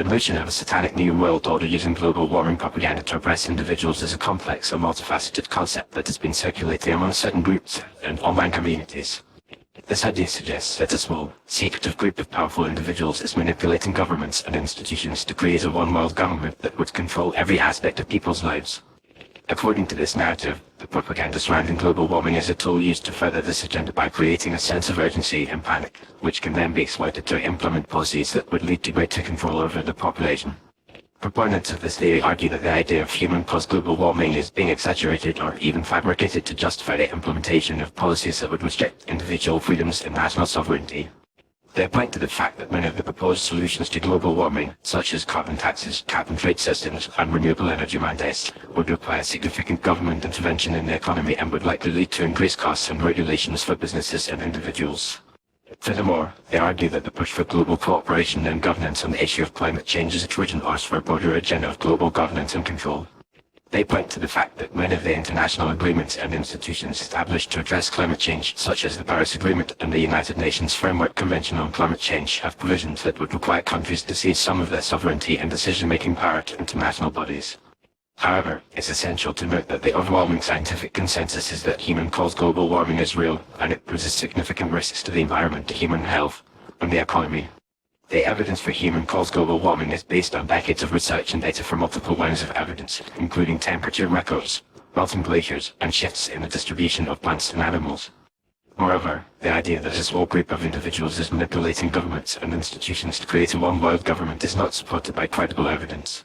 The notion of a satanic new world order using global warming propaganda to oppress individuals is a complex and multifaceted concept that has been circulating among certain groups and online communities. This idea suggests that a small, secretive group of powerful individuals is manipulating governments and institutions to create a one-world government that would control every aspect of people's lives. According to this narrative, the propaganda surrounding global warming is a tool used to further this agenda by creating a sense of urgency and panic, which can then be exploited to implement policies that would lead to greater control over the population. Proponents of this theory argue that the idea of human-caused global warming is being exaggerated or even fabricated to justify the implementation of policies that would restrict individual freedoms and national sovereignty. They point to the fact that many of the proposed solutions to global warming, such as carbon taxes, cap-and-trade systems, and renewable energy mandates, would require significant government intervention in the economy and would likely lead to increased costs and regulations for businesses and individuals. Furthermore, they argue that the push for global cooperation and governance on the issue of climate change is a Trojan horse for a broader agenda of global governance and control. They point to the fact that many of the international agreements and institutions established to address climate change, such as the Paris Agreement and the United Nations Framework Convention on Climate Change, have provisions that would require countries to cede some of their sovereignty and decision-making power to international bodies. However, it's essential to note that the overwhelming scientific consensus is that human-caused global warming is real, and it poses significant risks to the environment, to human health, and the economy. The evidence for human-caused global warming is based on decades of research and data from multiple lines of evidence, including temperature records, melting glaciers, and shifts in the distribution of plants and animals. Moreover, the idea that a small group of individuals is manipulating governments and institutions to create a one-world government is not supported by credible evidence.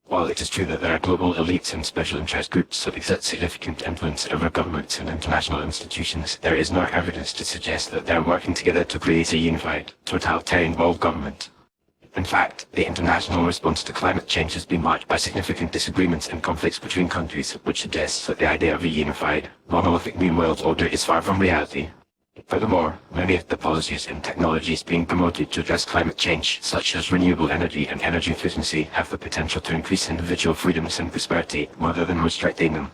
While it is true that there are global elites and special interest groups that exert significant influence over governments and international institutions, there is no evidence to suggest that they are working together to create a unified, totalitarian world government. In fact, the international response to climate change has been marked by significant disagreements and conflicts between countries, which suggests that the idea of a unified, monolithic new world order is far from reality. Furthermore, many of the policies and technologies being promoted to address climate change, such as renewable energy and energy efficiency, have the potential to increase individual freedoms and prosperity rather than restricting them.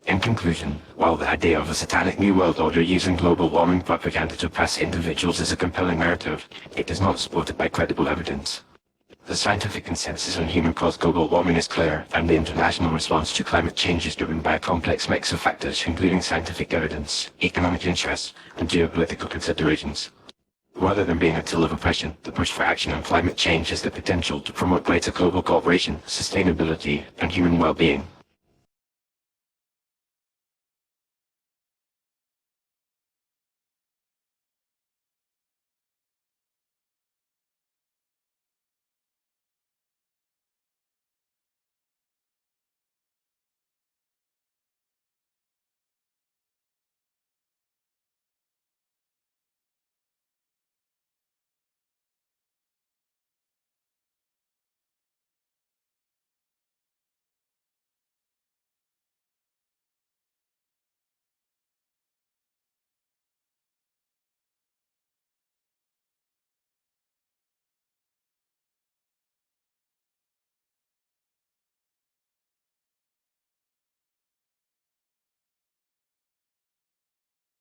In conclusion, while the idea of a satanic new world order using global warming propaganda to oppress individuals is a compelling narrative, it is not supported by credible evidence. The scientific consensus on human-caused global warming is clear, and the international response to climate change is driven by a complex mix of factors including scientific evidence, economic interests, and geopolitical considerations. Rather than being a tool of oppression, the push for action on climate change has the potential to promote greater global cooperation, sustainability, and human well-being.